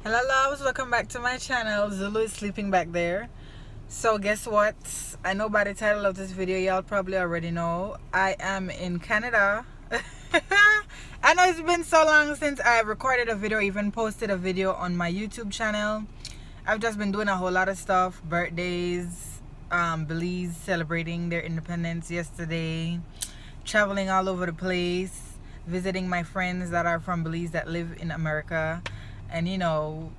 Hello loves, welcome back to my channel. Zulu is sleeping back there. So guess what? I know by the title of this video y'all probably already know I am in Canada. I know it's been so long since I recorded a video, even posted a video on my YouTube channel. I've just been doing a whole lot of stuff. Birthdays, Belize celebrating their independence yesterday, traveling all over the place, visiting my friends that are from Belize that live in America, and you know,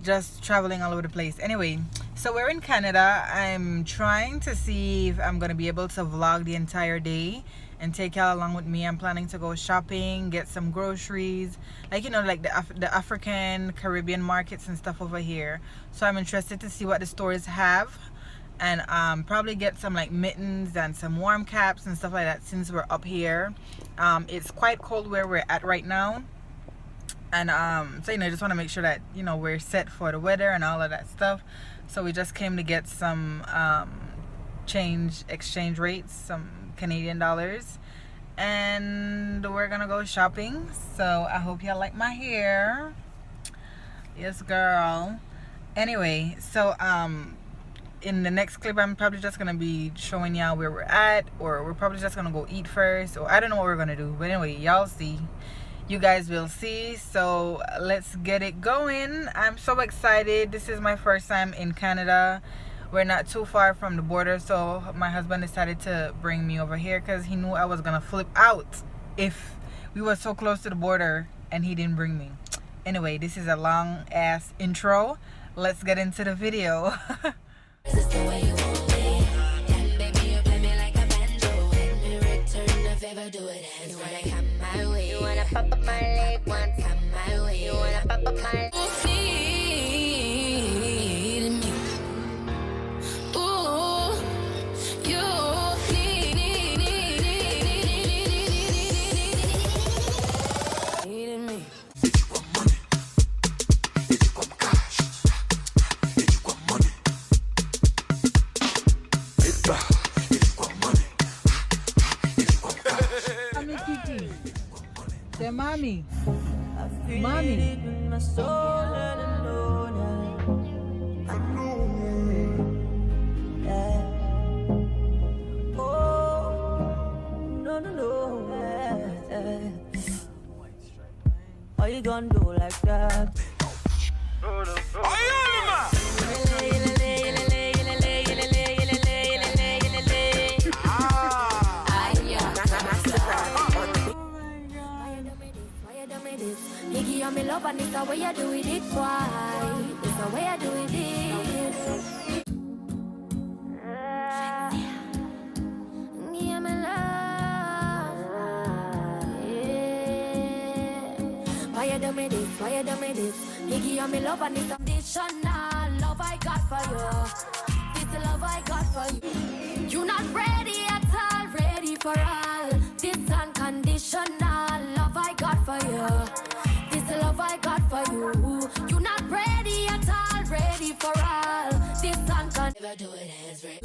just traveling all over the place. Anyway, so we're in Canada. I'm trying to see if I'm gonna be able to vlog the entire day and take y'all along with me. I'm planning to go shopping, get some groceries, like you know, like the African Caribbean markets and stuff over here. So I'm interested to see what the stores have, and probably get some like mittens and some warm caps and stuff like that since we're up here. It's quite cold where we're at right now, and so you know, I just want to make sure that you know we're set for the weather and all of that stuff. So we just came to get some exchange rates, some Canadian dollars, and we're gonna go shopping. So I hope y'all like my hair. Yes girl. Anyway, so in the next clip I'm probably just gonna be showing y'all where we're at, or we're probably just gonna go eat first, or I don't know what we're gonna do, but anyway, y'all see. You guys will see. So let's get it going. I'm so excited. This is my first time in Canada. We're not too far from the border, so my husband decided to bring me over here because he knew I was gonna flip out if we were so close to the border and he didn't bring me. Anyway, this is a long ass intro. Let's get into the video. Do it and you wanna come my way. You wanna pop up my leg once, come my way. You wanna pop up my feed me. Ooh, you need me. If you want money, if you want cash, if you want money, if you want money. Say mommy. Mommy. What you gonna do like that? Me love and it's the way you do it, why? It's the way you do it. Give me love. Yeah. Why you do me this? Why you do me this? You give me love and it's unconditional love I got for you. This love I got for you. You're not ready at all, ready for all. This unconditional love I got for you. The love I got for you. You're not ready at all, ready for all. This song can never do it as ready.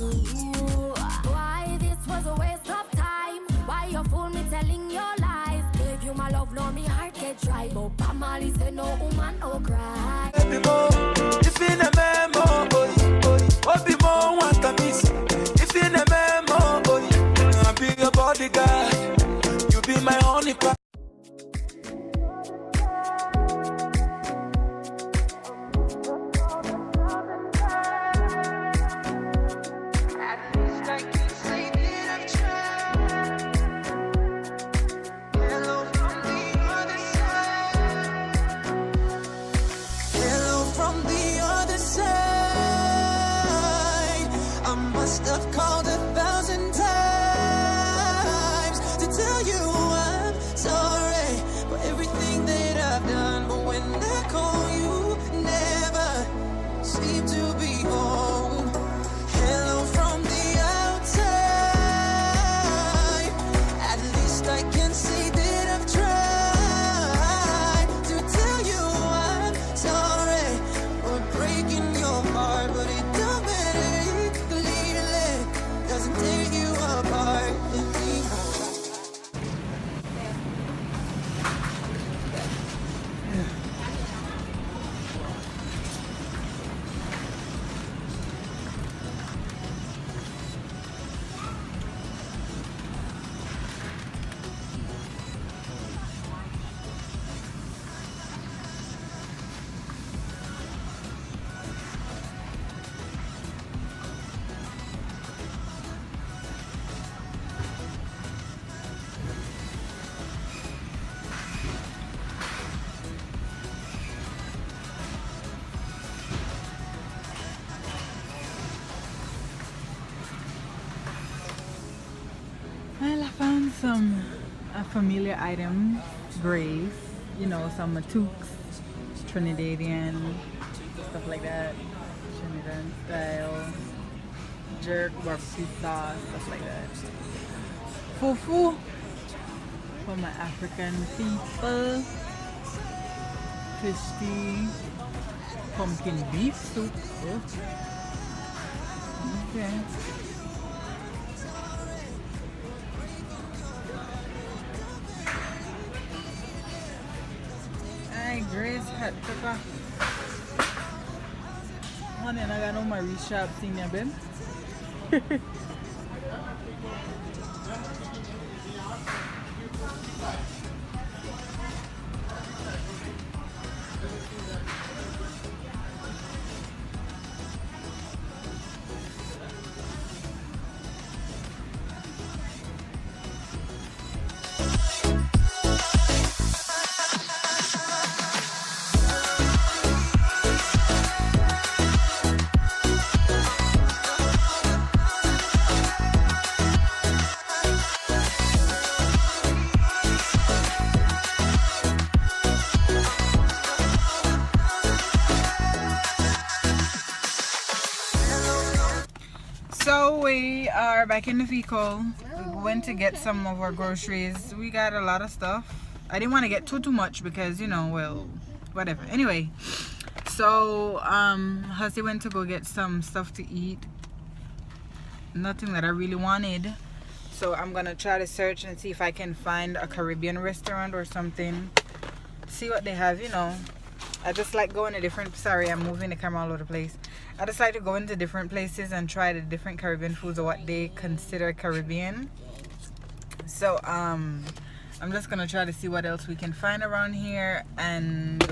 Why this was a waste of time? Why you fool me telling your lies? Gave you my love, now me heart get dry. But Pamali said no woman, no cry. If in a memo, what be more want to miss? If in a memo, I'll be your bodyguard. You be my only part. Must have called 1,000 times to tell you I'm sorry for everything that I've done. But when I call you, never seem to be home. Hello from the outside. At least I can say that I've tried to tell you I'm sorry for breaking your heart, but it don't matter. familiar items, grace, you know, some matooks, Trinidadian, stuff like that, Trinidad style, jerk, barbecue sauce, stuff like that. Fufu for my African people, fish tea, pumpkin beef soup. Oh. Okay. Hi, Grace hot pepper. Honey, I got no my resharp senior Ben. So we are back in the vehicle. We went to get some of our groceries. We got a lot of stuff. I didn't want to get too much because, you know, well, whatever. Anyway, so Hussey went to go get some stuff to eat. Nothing that I really wanted. So I'm gonna try to search and see if I can find a Caribbean restaurant or something. See what they have, you know. I just like going to different, sorry, I'm moving the camera all over the place. I just like to go into different places and try the different Caribbean foods or what they consider Caribbean. So I'm just gonna try to see what else we can find around here and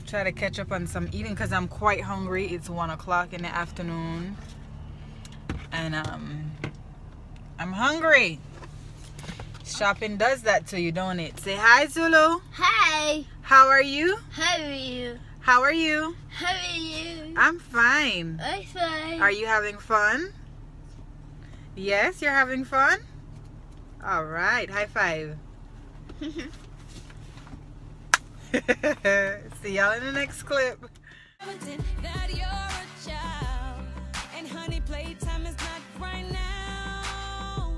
try to catch up on some eating because I'm quite hungry. It's 1 o'clock in the afternoon and I'm hungry. Shopping does that to you, don't it? Say hi, Zulu. Hi. How are you? How are you? How are you? How are you? I'm fine. I'm fine. Are you having fun? Yes, you're having fun? All right, high five. See y'all in the next clip. That you're a child, and honey, playtime is not right now.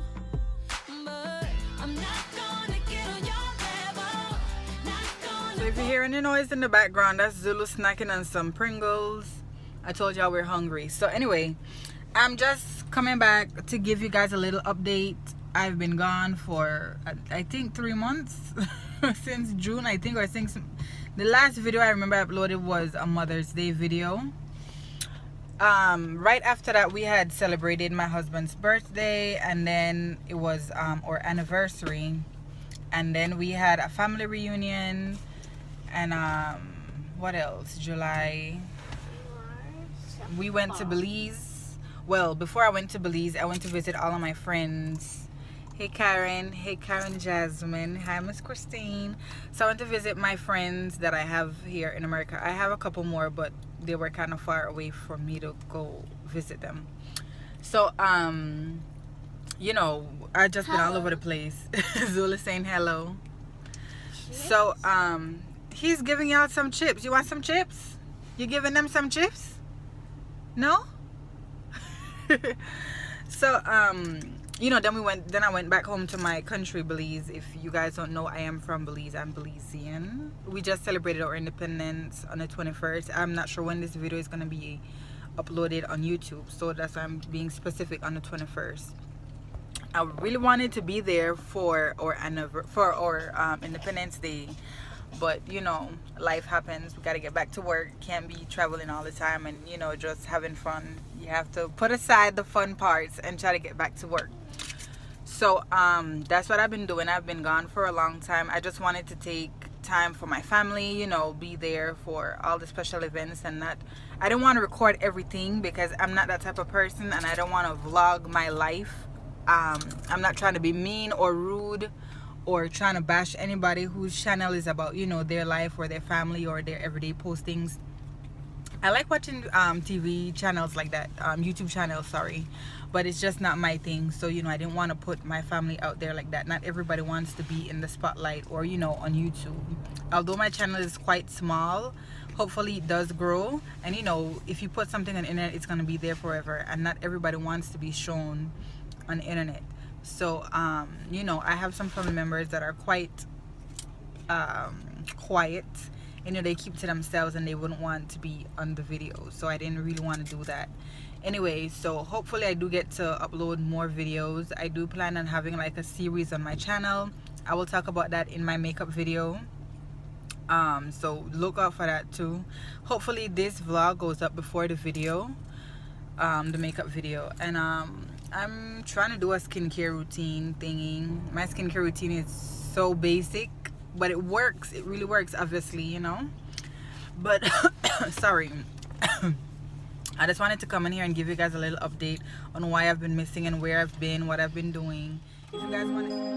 But I'm not gonna get on your level. So if you hear any noise in the background, that's Zulu snacking on some Pringles. I told y'all we're hungry. So anyway, I'm just coming back to give you guys a little update. I've been gone for I think 3 months since June, I think, or since the last video I remember I uploaded was a Mother's Day video. Right after that we had celebrated my husband's birthday, and then it was our anniversary, and then we had a family reunion, and what else, July we went to Belize. Well, before I went to Belize, I went to visit all of my friends. Hey Karen Jasmine, hi Miss Christine. So I went to visit my friends that I have here in America. I have a couple more, but they were kind of far away for me to go visit them. So you know, I just been all over the place. Zula saying hello. So he's giving y'all some chips. You want some chips? You giving them some chips? No? So you know, then I went back home to my country, Belize. If you guys don't know, I am from Belize. I'm Belizean. We just celebrated our independence on the 21st. I'm not sure when this video is going to be uploaded on YouTube, so that's why I'm being specific, on the 21st. I really wanted to be there for our Independence Day, but you know, life happens. We got to get back to work. Can't be traveling all the time and, you know, just having fun. You have to put aside the fun parts and try to get back to work. So that's what I've been doing. I've been gone for a long time. I just wanted to take time for my family, you know, be there for all the special events, and not, I don't want to record everything because I'm not that type of person, and I don't want to vlog my life. I'm not trying to be mean or rude or trying to bash anybody whose channel is about, you know, their life or their family or their everyday postings. I like watching TV channels like that, YouTube channels, sorry, but it's just not my thing. So you know, I didn't want to put my family out there like that. Not everybody wants to be in the spotlight or, you know, on YouTube. Although my channel is quite small, hopefully it does grow. And you know, if you put something on the internet, it's going to be there forever, and not everybody wants to be shown on the internet. So you know, I have some family members that are quite quiet. You know, they keep to themselves and they wouldn't want to be on the video, so I didn't really want to do that anyway. So hopefully I do get to upload more videos. I do plan on having like a series on my channel. I will talk about that in my makeup video, so look out for that too. Hopefully this vlog goes up before the video, the makeup video. And I'm trying to do a skincare routine thingy. My skincare routine is so basic, but it works. It really works, obviously, you know. But sorry, I just wanted to come in here and give you guys a little update on why I've been missing and where I've been, what I've been doing. If you guys want to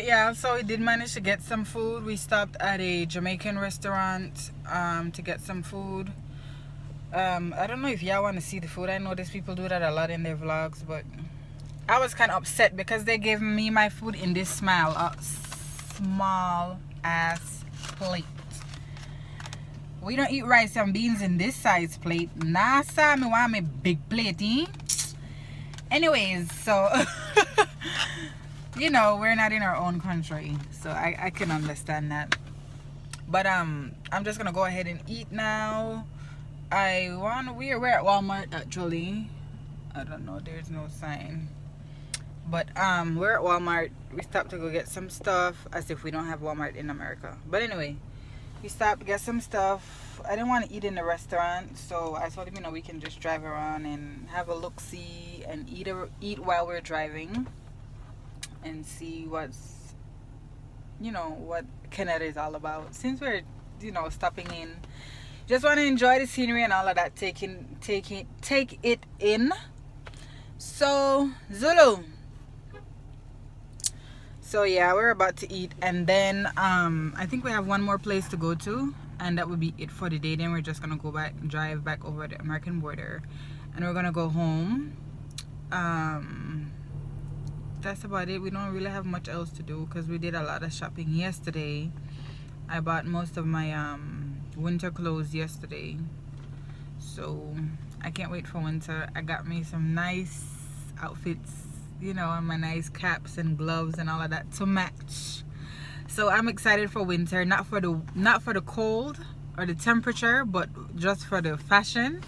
yeah, so we did manage to get some food. We stopped at a Jamaican restaurant to get some food. I don't know if y'all want to see the food. I know these people do that a lot in their vlogs, but I was kind of upset because they gave me my food in this small ass plate. We don't eat rice and beans in this size plate. Nah, sir, me want me big plate, eh? Anyways, so you know, we're not in our own country, so I can understand that. But I'm just gonna go ahead and eat now. We're at Walmart actually. I don't know, there's no sign. But we're at Walmart. We stopped to go get some stuff, as if we don't have Walmart in America. But anyway, we stopped to get some stuff. I didn't want to eat in the restaurant, so I told him, you know, we can just drive around and have a look-see and eat while we're driving, and see what's, you know, what Canada is all about. Since we're, you know, stopping in, just want to enjoy the scenery and all of that, take it in. So Zulu, so yeah, we're about to eat, and then I think we have one more place to go to, and that would be it for the day. Then we're just gonna go back, drive back over the American border, and we're gonna go home. That's about it. We don't really have much else to do because we did a lot of shopping yesterday. I bought most of my winter clothes yesterday, so I can't wait for winter. I got me some nice outfits, you know, and my nice caps and gloves and all of that to match. So I'm excited for winter, not for the cold or the temperature, but just for the fashion.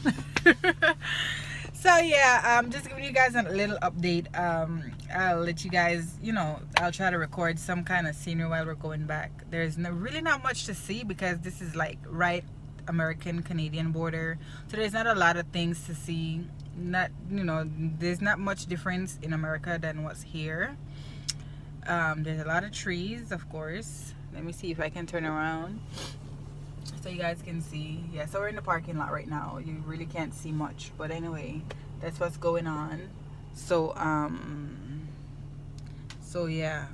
So yeah, just giving you guys a little update. I'll let you guys, you know, I'll try to record some kind of scenery while we're going back. There's really not much to see because this is like right American-Canadian border, so there's not a lot of things to see. Not, you know, there's not much difference in America than what's here. There's a lot of trees, of course. Let me see if I can turn around so you guys can see. Yeah, so we're in the parking lot right now. You really can't see much, but anyway, that's what's going on. So so yeah,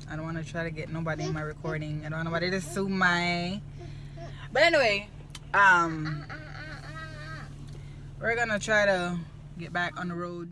I don't want to try to get nobody in my recording. I don't want nobody to sue my, but anyway, we're gonna try to get back on the road.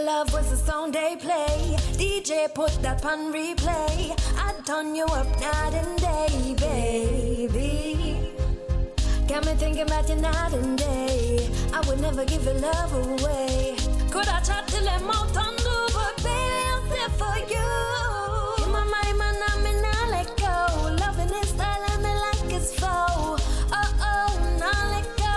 Love was a song they play. The DJ, put that on replay. I turn you up night and day, baby. Got me thinking about you night and day. I would never give your love away. Could I chat till I'm out on do, but baby, I'm there for you. In my mind, man, I'm in, I let go. Loving this style, and me like it's faux. Oh, oh, now let go.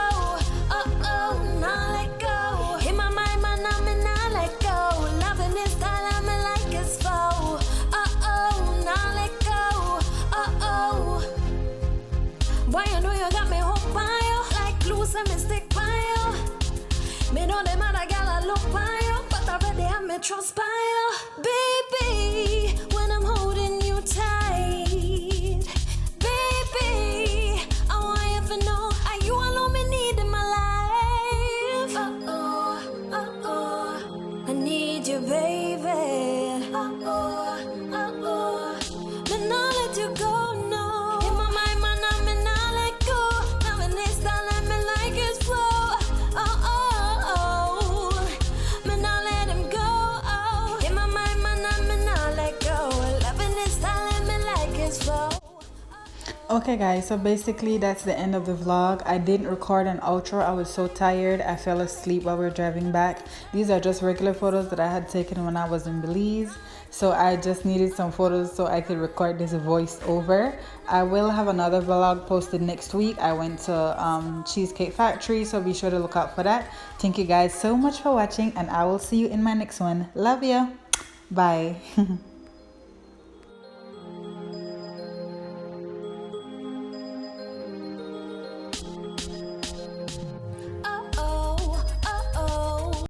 Oh, oh, now let go. In my mind, man, I'm in, I let go. Loving this style, and me like it's faux. Oh, oh, now let go. Oh, oh. Why you know you got me hooked by you? Like glue, and me stick by you. Me know them other gal I look by you, but I already have me trust by you. Baby, when I'm holding you tight. Baby, I want you to know are you alone me need in my life. Uh-oh, uh-oh, I need you, baby. Uh-oh, uh-oh, then I'll let you go, no. In my mind, man, I'm in, I'll let go. Now in this style, I'm in like it's flow. Oh, oh, oh, man, I'll let him go. Oh, in my mind, man, I'm in, I'll let go. Loving this style, I'm in like it's flow. Okay guys, so basically that's the end of the vlog. I didn't record an outro. I was so tired. I fell asleep while we were driving back. These are just regular photos that I had taken when I was in Belize. So I just needed some photos so I could record this voice over. I will have another vlog posted next week. I went to Cheesecake Factory, so be sure to look out for that. Thank you guys so much for watching, and I will see you in my next one. Love you. Bye.